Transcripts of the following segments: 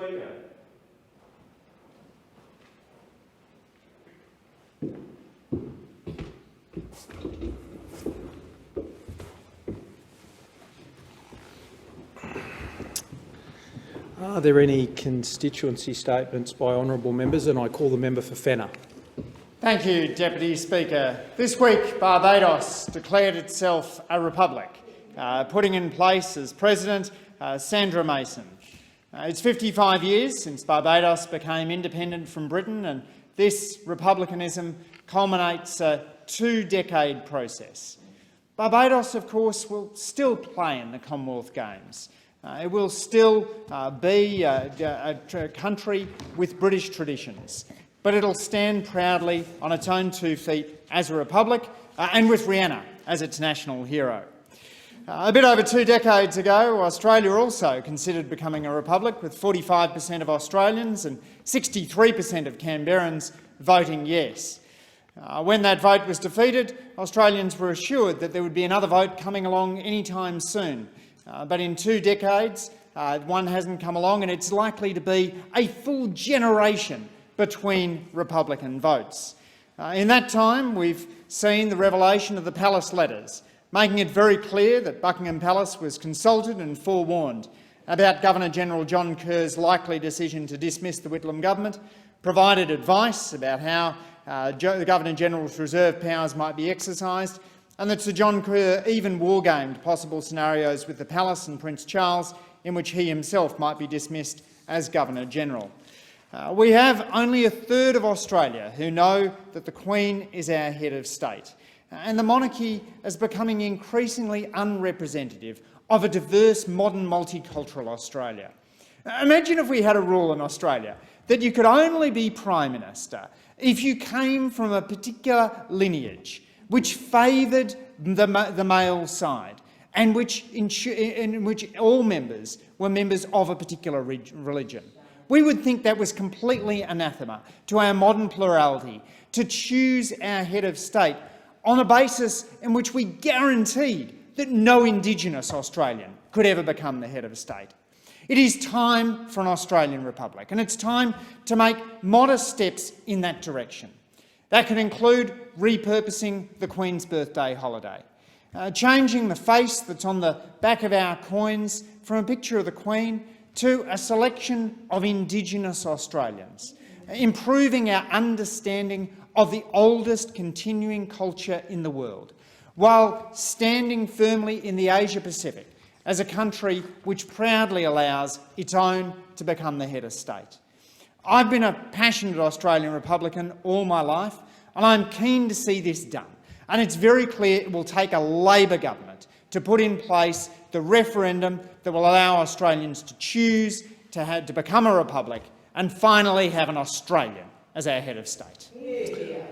Speaker. Are there any constituency statements by honourable members? And I call the member for Fenner. Thank you, Deputy Speaker. This week, Barbados declared itself a republic, putting in place as President Sandra Mason. It's 55 years since Barbados became independent from Britain, and this republicanism culminates a two-decade process. Barbados, of course, will still play in the Commonwealth Games. It will still be a country with British traditions, but it'll stand proudly on its own 2 feet as a republic, and with Rihanna as its national hero. A bit over 2 decades ago, Australia also considered becoming a republic, with 45% of Australians and 63% of Canberrans voting yes. When that vote was defeated, Australians were assured that there would be another vote coming along anytime soon. But in 2 decades, one hasn't come along, and it's likely to be a full generation between Republican votes. In that time, we've seen the revelation of the Palace letters, making it very clear that Buckingham Palace was consulted and forewarned about Governor-General John Kerr's likely decision to dismiss the Whitlam government, provided advice about how the Governor-General's reserve powers might be exercised, and that Sir John Kerr even wargamed possible scenarios with the Palace and Prince Charles in which he himself might be dismissed as Governor-General. We have only a third of Australia who know that the Queen is our head of state, and the monarchy is becoming increasingly unrepresentative of a diverse, modern, multicultural Australia. Imagine if we had a rule in Australia that you could only be Prime Minister if you came from a particular lineage which favoured the male side, and in which all members were members of a particular religion. We would think that was completely anathema to our modern plurality, to choose our head of state on a basis in which we guaranteed that no Indigenous Australian could ever become the head of state. It is time for an Australian republic, and it's time to make modest steps in that direction. That could include repurposing the Queen's birthday holiday, changing the face that's on the back of our coins from a picture of the Queen to a selection of Indigenous Australians, improving our understanding of the oldest continuing culture in the world, while standing firmly in the Asia-Pacific as a country which proudly allows its own to become the head of state. I've been a passionate Australian Republican all my life, and I'm keen to see this done. And it's very clear it will take a Labor government to put in place the referendum that will allow Australians to choose to become a republic and finally have an Australian as our head of state.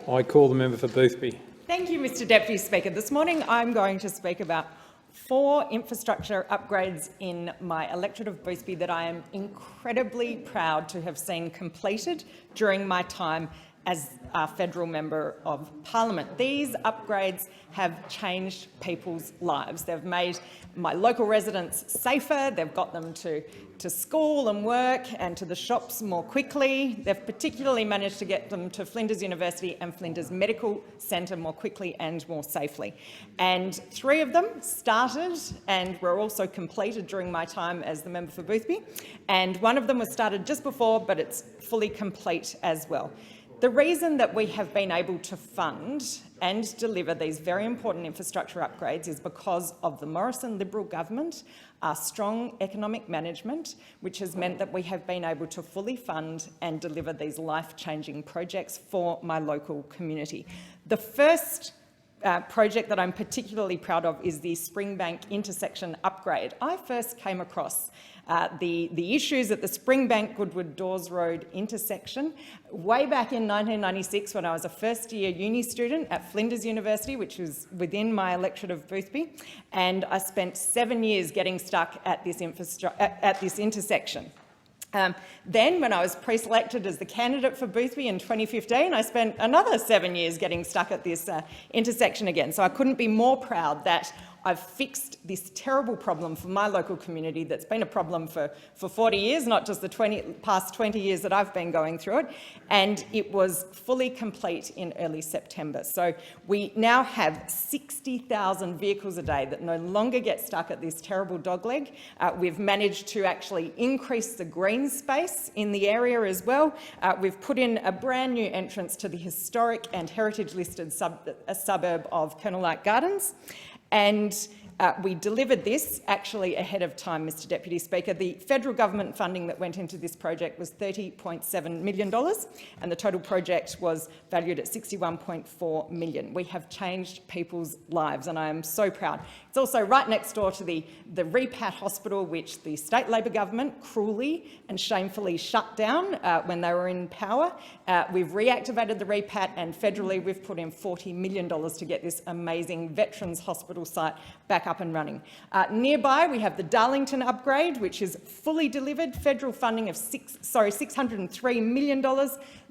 I call the member for Boothby. Thank you, Mr Deputy Speaker. This morning I'm going to speak about 4 infrastructure upgrades in my electorate of Boothby that I am incredibly proud to have seen completed during my time as a federal member of parliament. These upgrades have changed people's lives. They've made my local residents safer, they've got them to school and work and to the shops more quickly. They've particularly managed to get them to Flinders University and Flinders Medical Centre more quickly and more safely. And 3 of them started and were also completed during my time as the member for Boothby. And 1 of them was started just before, but it's fully complete as well. The reason that we have been able to fund and deliver these very important infrastructure upgrades is because of the Morrison Liberal government, our strong economic management, which has meant that we have been able to fully fund and deliver these life-changing projects for my local community. The first project that I'm particularly proud of is the Springbank intersection upgrade. I first came across the issues at the Springbank Goodwood Dawes Road intersection way back in 1996 when I was a first-year uni student at Flinders University, which was within my electorate of Boothby, and I spent 7 years getting stuck at this intersection. Then, when I was pre-selected as the candidate for Boothby in 2015, I spent another 7 years getting stuck at this intersection again. So I couldn't be more proud that I've fixed this terrible problem for my local community that's been a problem for 40 years, not just the past 20 years that I've been going through it, and it was fully complete in early September. So we now have 60,000 vehicles a day that no longer get stuck at this terrible dogleg. We've managed to actually increase the green space in the area as well. We've put in a brand new entrance to the historic and heritage-listed suburb of Colonel Light Gardens, and we delivered this actually ahead of time, Mr Deputy Speaker. The federal government funding that went into this project was $30.7 million, and the total project was valued at $61.4 million. We have changed people's lives, and I am so proud. It's also right next door to the Repat Hospital, which the state Labor government cruelly and shamefully shut down when they were in power. We've reactivated the Repat, and federally we've put in $40 million to get this amazing Veterans Hospital site back up and running. Nearby, we have the Darlington upgrade, which is fully delivered, federal funding of $603 million.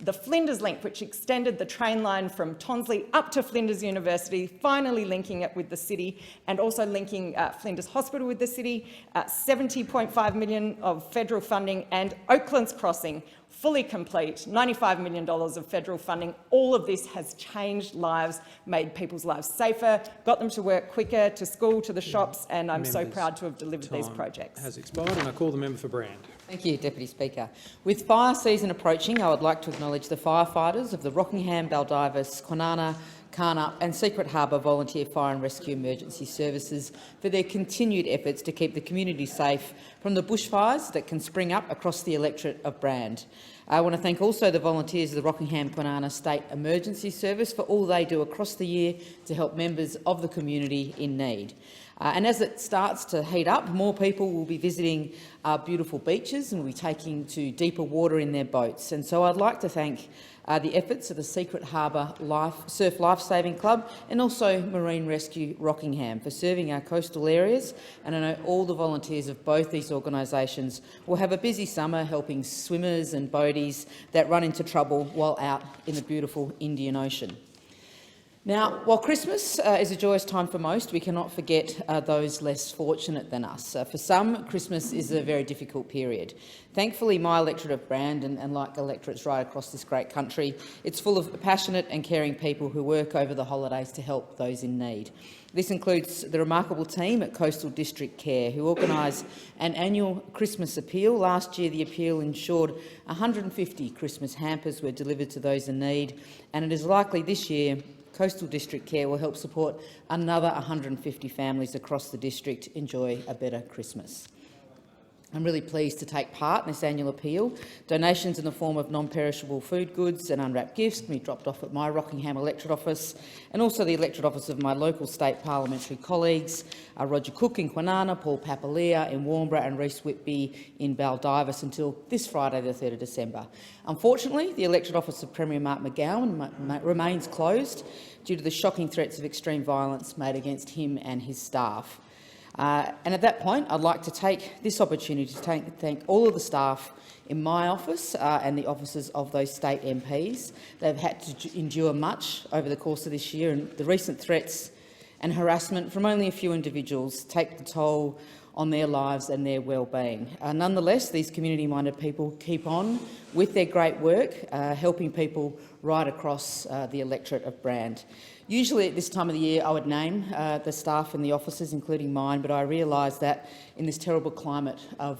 The Flinders Link, which extended the train line from Tonsley up to Flinders University, finally linking it with the city, and also linking Flinders Hospital with the city, $70.5 million of federal funding, and Oaklands Crossing, fully complete, $95 million of federal funding. All of this has changed lives, made people's lives safer, got them to work quicker, to school, to the shops, and I'm so proud to have delivered these projects. Has expired, and I call the member for Brand. Thank you, Deputy Speaker. With fire season approaching, I would like to acknowledge the firefighters of the Rockingham, Baldivis, Kwinana, Karnup and Secret Harbour Volunteer Fire and Rescue Emergency Services for their continued efforts to keep the community safe from the bushfires that can spring up across the electorate of Brand. I want to thank also the volunteers of the Rockingham Kwinana State Emergency Service for all they do across the year to help members of the community in need. And as it starts to heat up, more people will be visiting our beautiful beaches and will be taking to deeper water in their boats. And so I'd like to thank the efforts of the Secret Harbour Surf Lifesaving Club and also Marine Rescue Rockingham for serving our coastal areas. And I know all the volunteers of both these organisations will have a busy summer helping swimmers and boaties that run into trouble while out in the beautiful Indian Ocean. Now, while Christmas is a joyous time for most, we cannot forget those less fortunate than us. For some, Christmas is a very difficult period. Thankfully, my electorate of Brand, and like electorates right across this great country, it's full of passionate and caring people who work over the holidays to help those in need. This includes the remarkable team at Coastal District Care, who organise an annual Christmas appeal. Last year, the appeal ensured 150 Christmas hampers were delivered to those in need, and it is likely this year Coastal District Care will help support another 150 families across the district enjoy a better Christmas. I'm really pleased to take part in this annual appeal. Donations in the form of non-perishable food goods and unwrapped gifts can be dropped off at my Rockingham electorate office and also the electorate office of my local state parliamentary colleagues, Roger Cook in Kwinana, Paul Papalia in Warnbro and Rhys Whitby in Baldivis until this Friday the 3rd of December. Unfortunately, the electorate office of Premier Mark McGowan remains closed due to the shocking threats of extreme violence made against him and his staff. And at that point, I'd like to take this opportunity to thank all of the staff in my office and the offices of those state MPs. They've had to endure much over the course of this year, and the recent threats and harassment from only a few individuals take the toll on their lives and their well-being. Nonetheless, these community-minded people keep on with their great work, helping people right across the electorate of Brand. Usually at this time of the year I would name the staff in the offices, including mine, but I realise that in this terrible climate of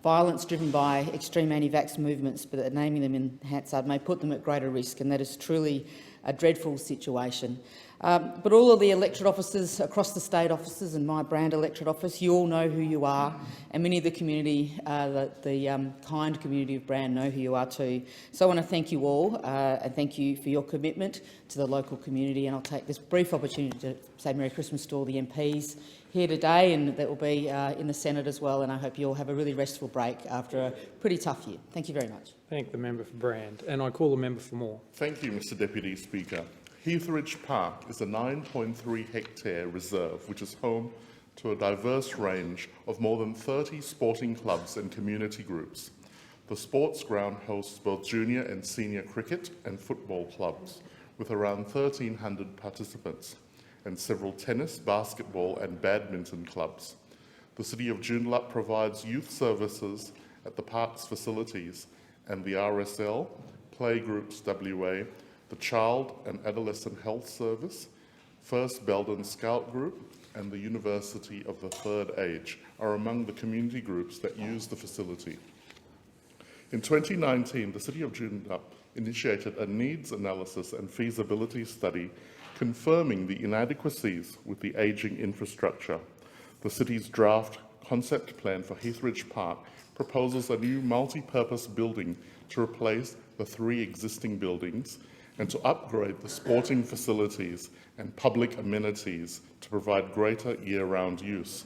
violence driven by extreme anti-vax movements, but naming them in Hansard may put them at greater risk, and that is truly a dreadful situation. But all of the electorate officers across the state offices and my Brand electorate office, you all know who you are, and many of the community, the kind community of Brand know who you are too. So I want to thank you all and thank you for your commitment to the local community, and I'll take this brief opportunity to say Merry Christmas to all the MPs here today, and that will be in the Senate as well, and I hope you all have a really restful break after a pretty tough year. Thank you very much. Thank the member for Brand, and I call the member for Moore. Thank you, Mr Deputy Speaker. Heathridge Park is a 9.3-hectare reserve which is home to a diverse range of more than 30 sporting clubs and community groups. The sports ground hosts both junior and senior cricket and football clubs, with around 1,300 participants, and several tennis, basketball and badminton clubs. The City of Joondalup provides youth services at the park's facilities and the RSL, Playgroups WA, the Child and Adolescent Health Service, First Belden Scout Group and the University of the Third Age are among the community groups that use the facility. In 2019, the City of Joondalup initiated a needs analysis and feasibility study confirming the inadequacies with the ageing infrastructure. The City's draft concept plan for Heathridge Park proposes a new multi-purpose building to replace the 3 existing buildings and to upgrade the sporting facilities and public amenities to provide greater year-round use.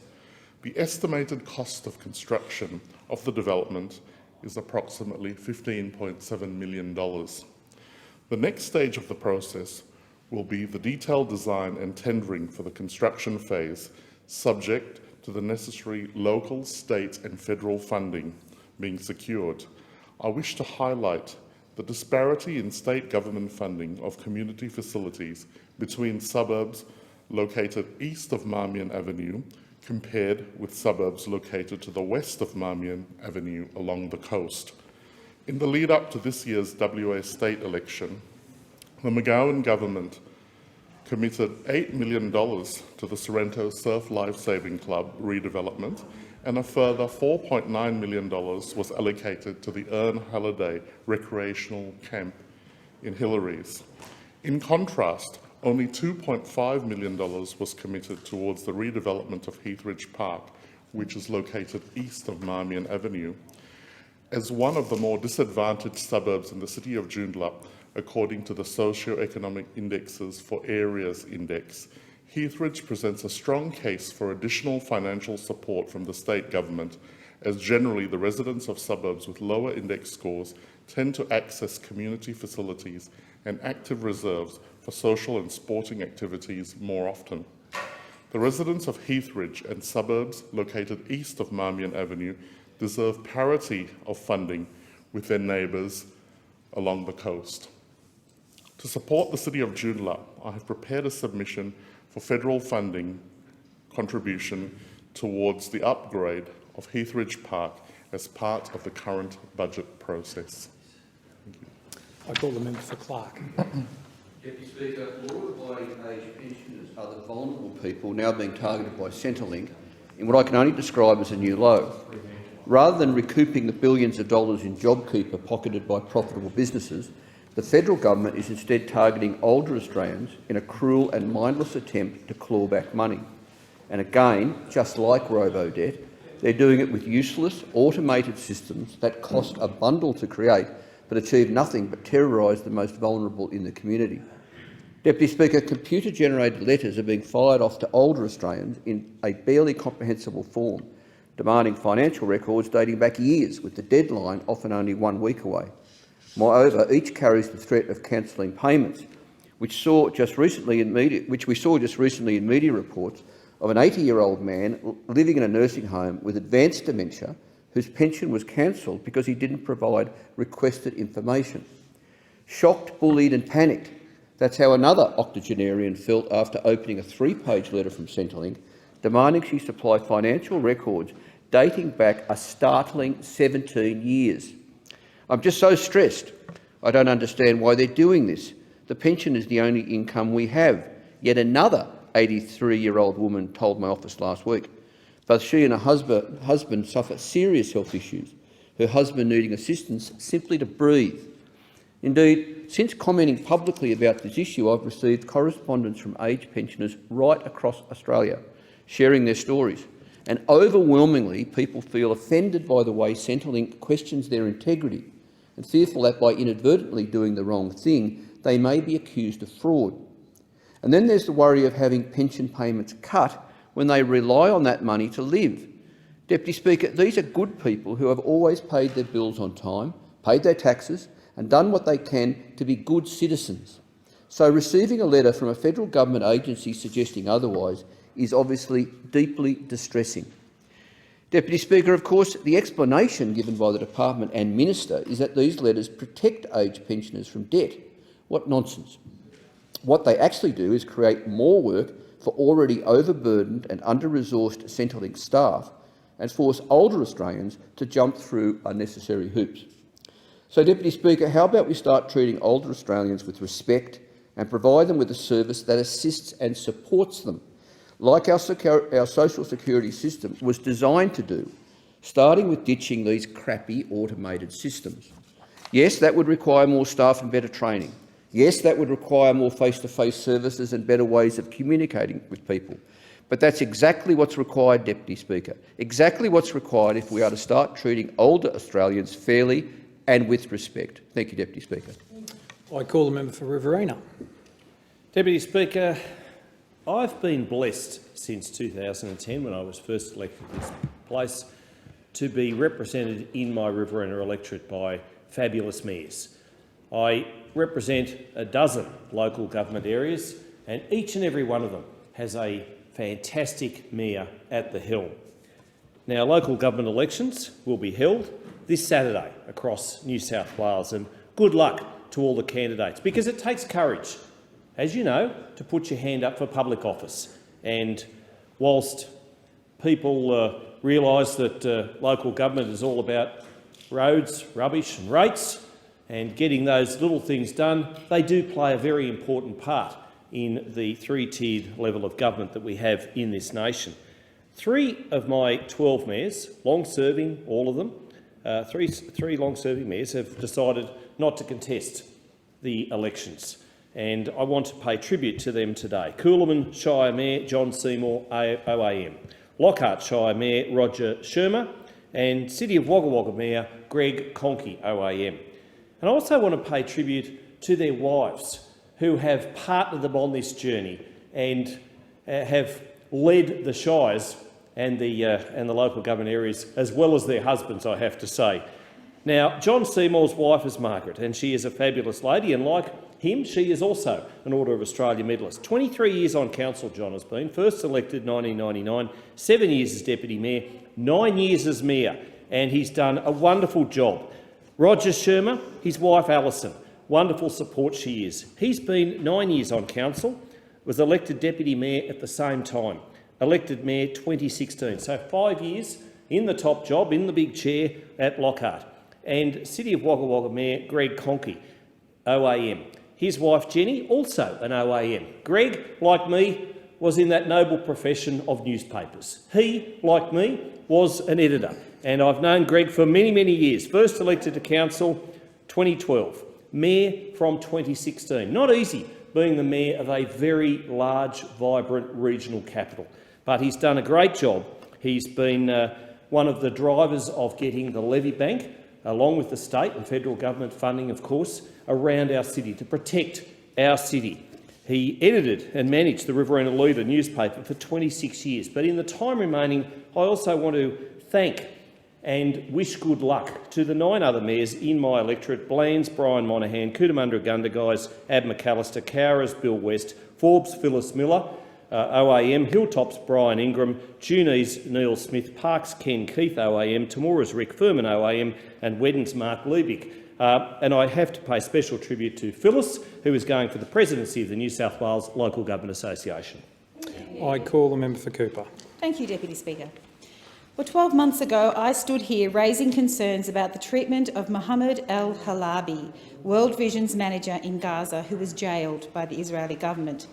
The estimated cost of construction of the development is approximately $15.7 million. The next stage of the process will be the detailed design and tendering for the construction phase, subject to the necessary local, state and federal funding being secured. I wish to highlight the disparity in state government funding of community facilities between suburbs located east of Marmion Avenue compared with suburbs located to the west of Marmion Avenue along the coast. In the lead up to this year's WA state election, the McGowan government committed $8 million to the Sorrento Surf Lifesaving Club redevelopment, and a further $4.9 million was allocated to the Ern Halliday Recreational Camp in Hillaries. In contrast, only $2.5 million was committed towards the redevelopment of Heathridge Park, which is located east of Marmion Avenue. As one of the more disadvantaged suburbs in the City of Joondalup, according to the Socio-Economic Indexes for Areas Index, Heathridge presents a strong case for additional financial support from the state government, as generally the residents of suburbs with lower index scores tend to access community facilities and active reserves for social and sporting activities more often. The residents of Heathridge and suburbs located east of Marmion Avenue deserve parity of funding with their neighbours along the coast. To support the City of Joondalup, I have prepared a submission for federal funding contribution towards the upgrade of Heathridge Park as part of the current budget process. I call the member for Clark. Deputy Speaker, law-abiding age pensioners are the vulnerable people now being targeted by Centrelink in what I can only describe as a new low. Rather than recouping the billions of dollars in JobKeeper pocketed by profitable businesses, the federal government is instead targeting older Australians in a cruel and mindless attempt to claw back money. And again, just like robo-debt, they're doing it with useless, automated systems that cost a bundle to create but achieve nothing but terrorise the most vulnerable in the community. Deputy Speaker, computer-generated letters are being fired off to older Australians in a barely comprehensible form, demanding financial records dating back years, with the deadline often only 1 week away. Moreover, each carries the threat of cancelling payments, which we saw just recently in media reports of an 80-year-old man living in a nursing home with advanced dementia whose pension was cancelled because he didn't provide requested information. Shocked, bullied and panicked, that's how another octogenarian felt after opening a 3-page letter from Centrelink demanding she supply financial records dating back a startling 17 years. I'm just so stressed. I don't understand why they're doing this. The pension is the only income we have. Yet another 83-year-old woman told my office last week. Both she and her husband suffer serious health issues, her husband needing assistance simply to breathe. Indeed, since commenting publicly about this issue, I've received correspondence from aged pensioners right across Australia, sharing their stories. And overwhelmingly, people feel offended by the way Centrelink questions their integrity and fearful that by inadvertently doing the wrong thing, they may be accused of fraud. And then there's the worry of having pension payments cut when they rely on that money to live. Deputy Speaker, these are good people who have always paid their bills on time, paid their taxes and done what they can to be good citizens. So receiving a letter from a federal government agency suggesting otherwise is obviously deeply distressing. Deputy Speaker, of course, the explanation given by the Department and Minister is that these letters protect aged pensioners from debt. What nonsense. What they actually do is create more work for already overburdened and under-resourced Centrelink staff and force older Australians to jump through unnecessary hoops. So, Deputy Speaker, how about we start treating older Australians with respect and provide them with a service that assists and supports them, like our social security system was designed to do, starting with ditching these crappy automated systems. Yes, that would require more staff and better training. Yes, that would require more face-to-face services and better ways of communicating with people. But that's exactly what's required, Deputy Speaker, exactly what's required if we are to start treating older Australians fairly and with respect. Thank you, Deputy Speaker. I call the member for Riverina. Deputy Speaker, I've been blessed since 2010, when I was first elected to this place, to be represented in my Riverina electorate by fabulous mayors. I represent a dozen local government areas, and each and every one of them has a fantastic mayor at the helm. Now, local government elections will be held this Saturday across New South Wales, and good luck to all the candidates, because it takes courage, as you know, to put your hand up for public office. And whilst people realise that local government is all about roads, rubbish and rates and getting those little things done, they do play a very important part in the three-tiered level of government that we have in this nation. 3 of my 12 mayors, long-serving, all of them, three long-serving mayors have decided not to contest the elections, and I want to pay tribute to them today. Coolamon Shire Mayor John Seymour, OAM, Lockhart Shire Mayor Roger Shermer, and City of Wagga Wagga Mayor Greg Conkey, OAM. And I also want to pay tribute to their wives, who have partnered them on this journey and have led the shires and the local government areas, as well as their husbands, I have to say. Now, John Seymour's wife is Margaret, and she is a fabulous lady, and like him, she is also an Order of Australia medalist. 23 years on council, John has been, first elected 1999, 7 years as Deputy Mayor, 9 years as Mayor, and he's done a wonderful job. Roger Shermer, his wife Alison, wonderful support she is. He's been 9 years on council, was elected Deputy Mayor at the same time, elected Mayor 2016, so 5 years in the top job, in the big chair at Lockhart. And City of Wagga Wagga Mayor Greg Conkey, OAM. His wife Jenny, also an OAM. Greg, like me, was in that noble profession of newspapers. He, like me, was an editor, and I've known Greg for many, many years. First elected to council 2012, Mayor from 2016. Not easy being the Mayor of a very large, vibrant regional capital, but he's done a great job. He's been one of the drivers of getting the levy bank, along with the state and federal government funding, of course, around our city to protect our city. He edited and managed the Riverina Leader newspaper for 26 years. But in the time remaining, I also want to thank and wish good luck to the 9 other mayors in my electorate: Blands, Brian Monaghan, Cootamundra Gundagais, Ab McAllister, Cowras, Bill West, Forbes, Phyllis Miller, OAM, Hilltops, Brian Ingram, Junies, Neil Smith, Parks, Ken Keith, OAM, Tamora's Rick Furman, OAM, and Weddon's Mark Liebig. And I have to pay special tribute to Phyllis, who is going for the presidency of the New South Wales Local Government Association. I call the member for Cooper. Thank you, Deputy Speaker. Well, 12 months ago, I stood here raising concerns about the treatment of Mohammed al-Halabi, World Vision's manager in Gaza, who was jailed by the Israeli government.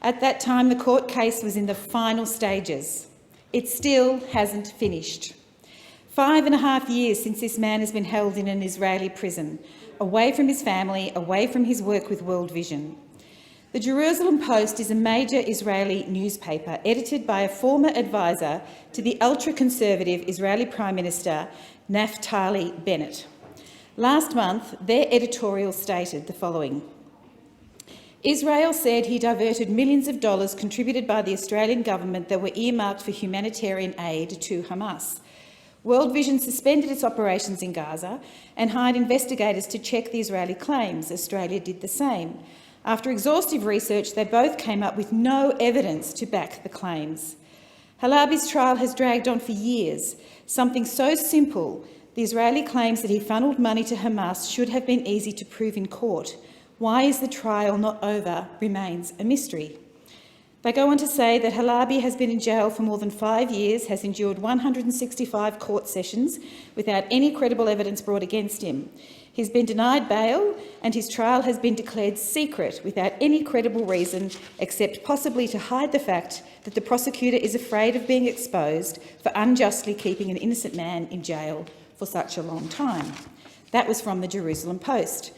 At that time, the court case was in the final stages. It still hasn't finished. 5.5 years since this man has been held in an Israeli prison, away from his family, away from his work with World Vision. The Jerusalem Post is a major Israeli newspaper edited by a former advisor to the ultra-conservative Israeli Prime Minister Naftali Bennett. Last month, their editorial stated the following: Israel said he diverted millions of dollars contributed by the Australian government that were earmarked for humanitarian aid to Hamas. World Vision suspended its operations in Gaza and hired investigators to check the Israeli claims. Australia did the same. After exhaustive research, they both came up with no evidence to back the claims. Halabi's trial has dragged on for years. Something so simple, the Israeli claims that he funneled money to Hamas, should have been easy to prove in court. Why is the trial not over remains a mystery. They go on to say that Halabi has been in jail for more than 5 years, has endured 165 court sessions without any credible evidence brought against him. He's been denied bail and his trial has been declared secret without any credible reason except possibly to hide the fact that the prosecutor is afraid of being exposed for unjustly keeping an innocent man in jail for such a long time. That was from the Jerusalem Post.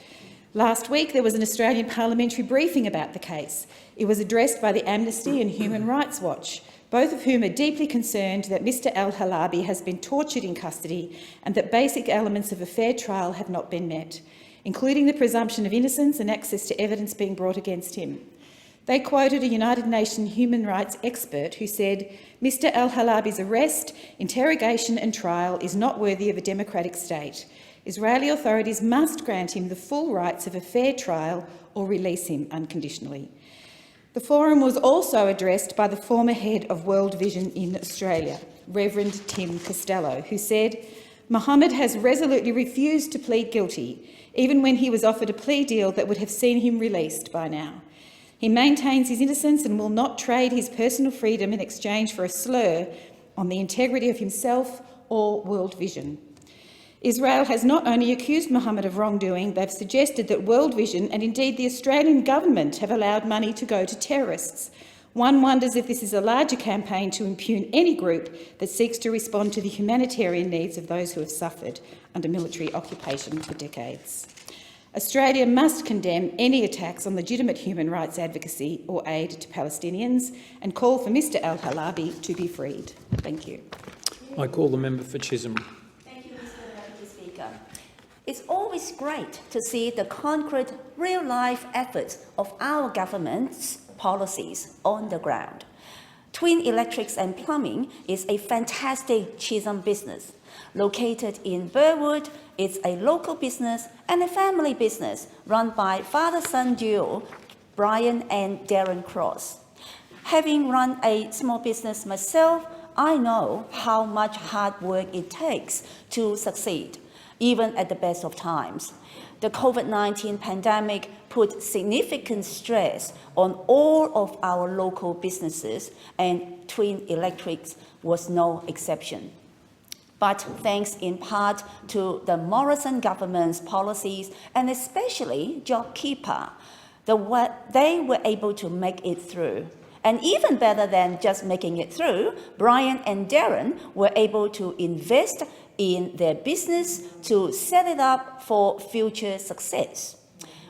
Last week there was an Australian parliamentary briefing about the case. It was addressed by the Amnesty and Human Rights Watch, both of whom are deeply concerned that Mr Al-Halabi has been tortured in custody and that basic elements of a fair trial have not been met, including the presumption of innocence and access to evidence being brought against him. They quoted a United Nations human rights expert who said, "Mr Al-Halabi's arrest, interrogation and trial is not worthy of a democratic state. Israeli authorities must grant him the full rights of a fair trial or release him unconditionally." The forum was also addressed by the former head of World Vision in Australia, Reverend Tim Costello, who said, "Mohammed has resolutely refused to plead guilty, even when he was offered a plea deal that would have seen him released by now. He maintains his innocence and will not trade his personal freedom in exchange for a slur on the integrity of himself or World Vision." Israel has not only accused Mohammed of wrongdoing, they've suggested that World Vision and indeed the Australian government have allowed money to go to terrorists. One wonders if this is a larger campaign to impugn any group that seeks to respond to the humanitarian needs of those who have suffered under military occupation for decades. Australia must condemn any attacks on legitimate human rights advocacy or aid to Palestinians and call for Mr Al-Halabi to be freed. Thank you. I call the member for Chisholm. It's always great to see the concrete, real-life efforts of our government's policies on the ground. Twin Electrics and Plumbing is a fantastic Chisholm business. Located in Burwood, it's a local business and a family business run by father-son duo Brian and Darren Cross. Having run a small business myself, I know how much hard work it takes to succeed, even at the best of times. The COVID-19 pandemic put significant stress on all of our local businesses, and Twin Electrics was no exception. But thanks in part to the Morrison government's policies, and especially JobKeeper, they were able to make it through. And even better than just making it through, Brian and Darren were able to invest in their business to set it up for future success.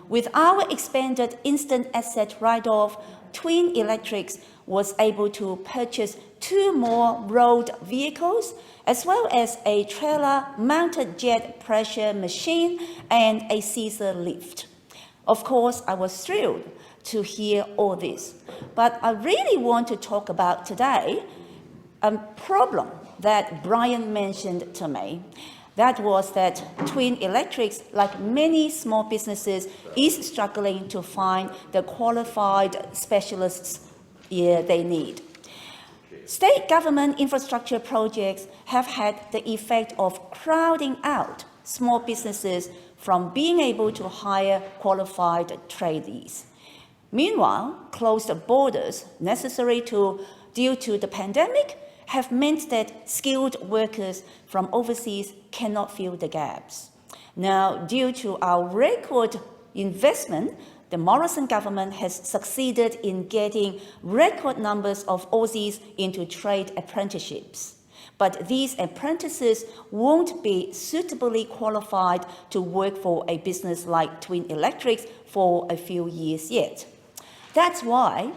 With our expanded instant asset write-off, Twin Electrics was able to purchase 2 more road vehicles, as well as a trailer-mounted jet pressure machine and a scissor lift. Of course, I was thrilled to hear all this, but I really want to talk about today a problem that Brian mentioned to me. That was that Twin Electrics, like many small businesses, is struggling to find the qualified specialists they need. State government infrastructure projects have had the effect of crowding out small businesses from being able to hire qualified tradies. Meanwhile, closed borders necessary due to the pandemic have meant that skilled workers from overseas cannot fill the gaps. Now, due to our record investment, the Morrison government has succeeded in getting record numbers of Aussies into trade apprenticeships. But these apprentices won't be suitably qualified to work for a business like Twin Electrics for a few years yet. That's why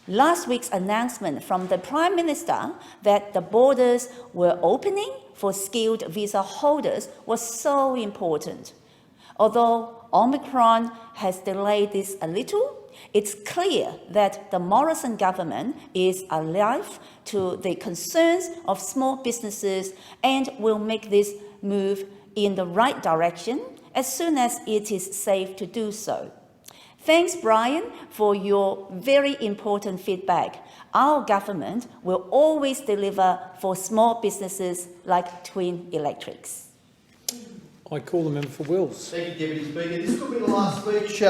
last week's announcement from the Prime Minister that the borders were opening for skilled visa holders was so important. Although Omicron has delayed this a little, it's clear that the Morrison government is alive to the concerns of small businesses and will make this move in the right direction as soon as it is safe to do so. Thanks, Brian, for your very important feedback. Our government will always deliver for small businesses like Twin Electrics. I call the member for Wills. Thank you, Deputy Speaker. This will be the last speech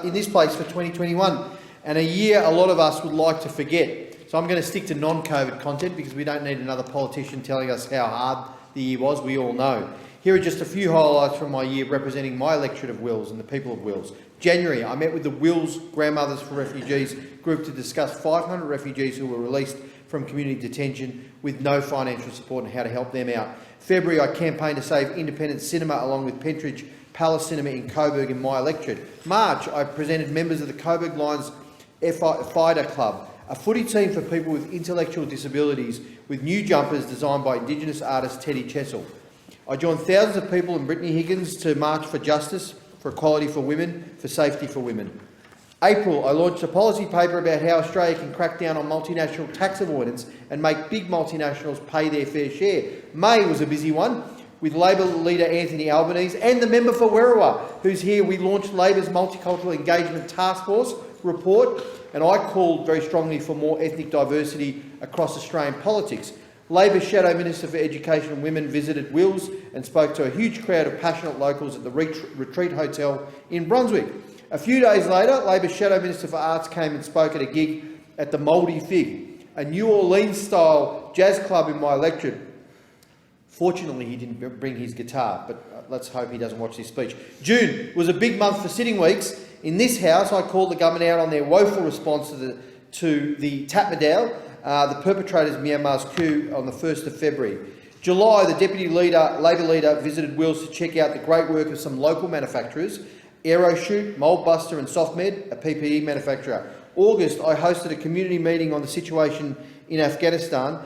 in this place for 2021. and a year a lot of us would like to forget. So I'm going to stick to non-COVID content because we don't need another politician telling us how hard the year was. We all know. Here are just a few highlights from my year representing my electorate of Wills and the people of Wills. January, I met with the Wills Grandmothers for Refugees group to discuss 500 refugees who were released from community detention with no financial support and how to help them out. February, I campaigned to save independent cinema along with Pentridge Palace Cinema in Coburg in my electorate. March, I presented members of the Coburg Lions Fighter Club, a footy team for people with intellectual disabilities, with new jumpers designed by Indigenous artist Teddy Chessel. I joined thousands of people in Brittany Higgins to march for justice, for equality for women, for safety for women. April, I launched a policy paper about how Australia can crack down on multinational tax avoidance and make big multinationals pay their fair share. May was a busy one. With Labor leader Anthony Albanese and the member for Werriwa, who's here. We launched Labor's Multicultural Engagement Task Force report, and I called very strongly for more ethnic diversity across Australian politics. Labor's Shadow Minister for Education and Women visited Wills and spoke to a huge crowd of passionate locals at the Retreat Hotel in Brunswick. A few days later, Labor's Shadow Minister for Arts came and spoke at a gig at the Mouldy Fig, a New Orleans-style jazz club in my electorate. Fortunately, he didn't bring his guitar, but let's hope he doesn't watch this speech. June was a big month for sitting weeks. In this House, I called the government out on their woeful response to the Tatmadaw, the perpetrators of Myanmar's coup on the 1st of February. July, the Deputy Labor leader visited Wills to check out the great work of some local manufacturers, Aeroshoot, Moldbuster and Softmed, a PPE manufacturer. August, I hosted a community meeting on the situation in Afghanistan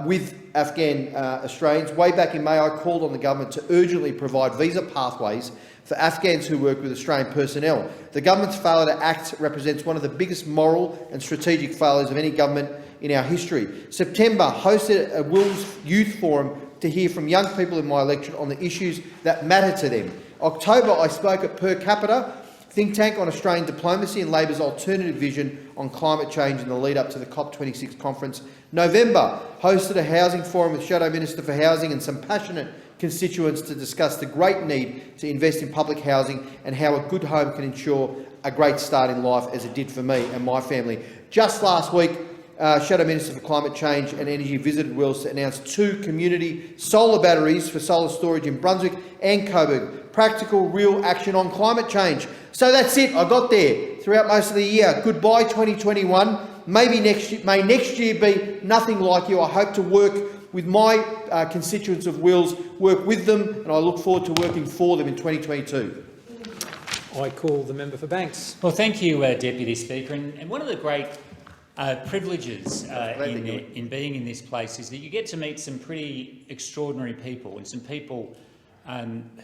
with Afghan Australians. Way back in May, I called on the government to urgently provide visa pathways for Afghans who work with Australian personnel. The government's failure to act represents one of the biggest moral and strategic failures of any government in our history. September, hosted a Wills Youth Forum to hear from young people in my electorate on the issues that matter to them. October, I spoke at Per Capita, think tank on Australian diplomacy and Labor's alternative vision on climate change in the lead-up to the COP26 conference. November, hosted a housing forum with Shadow Minister for Housing and some passionate constituents to discuss the great need to invest in public housing and how a good home can ensure a great start in life, as it did for me and my family. Just last week, Shadow Minister for Climate Change and Energy visited Wills to announce 2 community solar batteries for solar storage in Brunswick and Coburg. Practical, real action on climate change. So that's it. I got there throughout most of the year. Goodbye 2021. Maybe may next year be nothing like you. I hope to work with my constituents of Wills, work with them, and I look forward to working for them in 2022. I call the member for Banks. Well, thank you, Deputy Speaker. And one of the great privileges in being in this place is that you get to meet some pretty extraordinary people and some people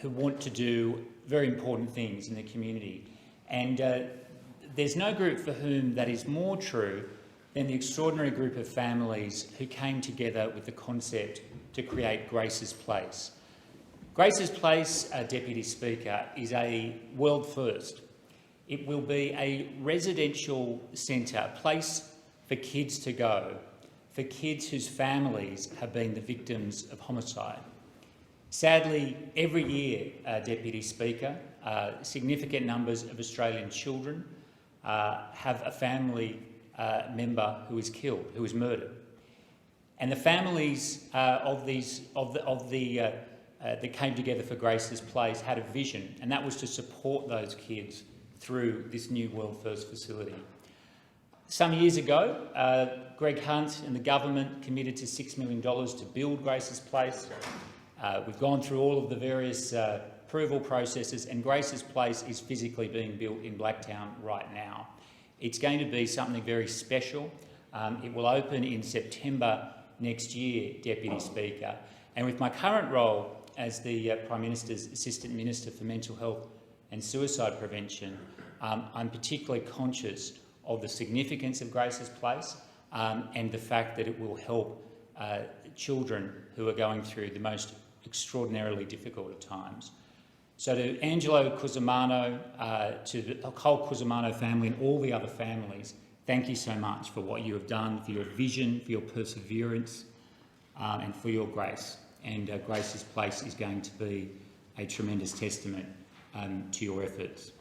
who want to do very important things in the community. And there's no group for whom that is more true than the extraordinary group of families who came together with the concept to create Grace's Place. Grace's Place, Deputy Speaker, is a world first. It will be a residential centre, a place for kids to go, for kids whose families have been the victims of homicide. Sadly, every year, Deputy Speaker, significant numbers of Australian children have a family member who is killed, who is murdered. And the families that came together for Grace's Place had a vision, and that was to support those kids through this new World First facility. Some years ago, Greg Hunt and the government committed to $6 million to build Grace's Place. We've gone through all of the various approval processes, and Grace's Place is physically being built in Blacktown right now. It's going to be something very special. It will open in September next year, Deputy Speaker. And with my current role as the Prime Minister's Assistant Minister for Mental Health and Suicide Prevention, I'm particularly conscious of the significance of Grace's Place and the fact that it will help children who are going through the most extraordinarily difficult of times. So to Angelo Cusimano, to the whole Cusimano family and all the other families, thank you so much for what you have done, for your vision, for your perseverance, and for your grace. And Grace's Place is going to be a tremendous testament to your efforts.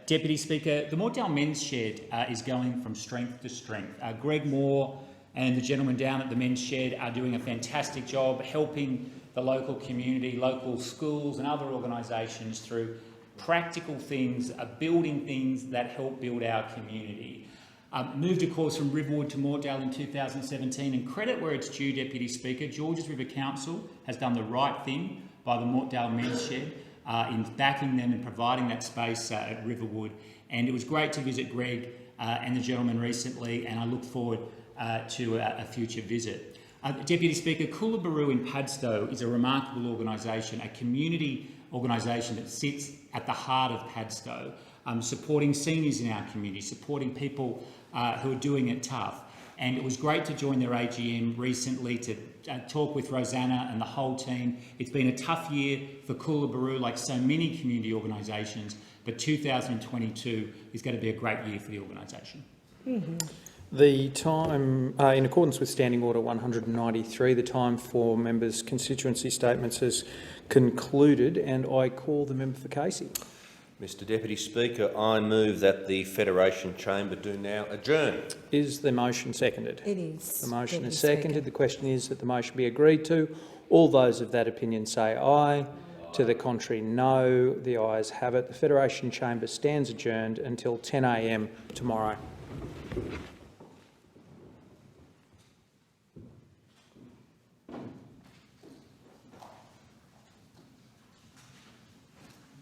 Deputy Speaker, the Mortdale Men's Shed is going from strength to strength. Greg Moore and the gentleman down at the Men's Shed are doing a fantastic job helping the local community, local schools and other organisations through practical things, building things that help build our community. Moved, of course, from Riverwood to Mortdale in 2017, and credit where it's due, Deputy Speaker, Georges River Council has done the right thing by the Mortdale Men's Shed in backing them and providing that space at Riverwood. And it was great to visit Greg and the gentleman recently, and I look forward to a future visit. Deputy Speaker, Coolabirru in Padstow is a remarkable organisation, a community organisation that sits at the heart of Padstow, supporting seniors in our community, supporting people who are doing it tough. And it was great to join their AGM recently to talk with Rosanna and the whole team. It's been a tough year for Coolabirru, like so many community organisations, but 2022 is going to be a great year for the organisation. The time, in accordance with Standing Order 193, the time for members' constituency statements has concluded, and I call the member for Casey. Mr Deputy Speaker, I move that the Federation Chamber do now adjourn. Is the motion seconded? It is. The motion Deputy is seconded. Speaker. The question is that the motion be agreed to. All those of that opinion say aye. To the contrary, no. The ayes have it. The Federation Chamber stands adjourned until 10 a.m. tomorrow.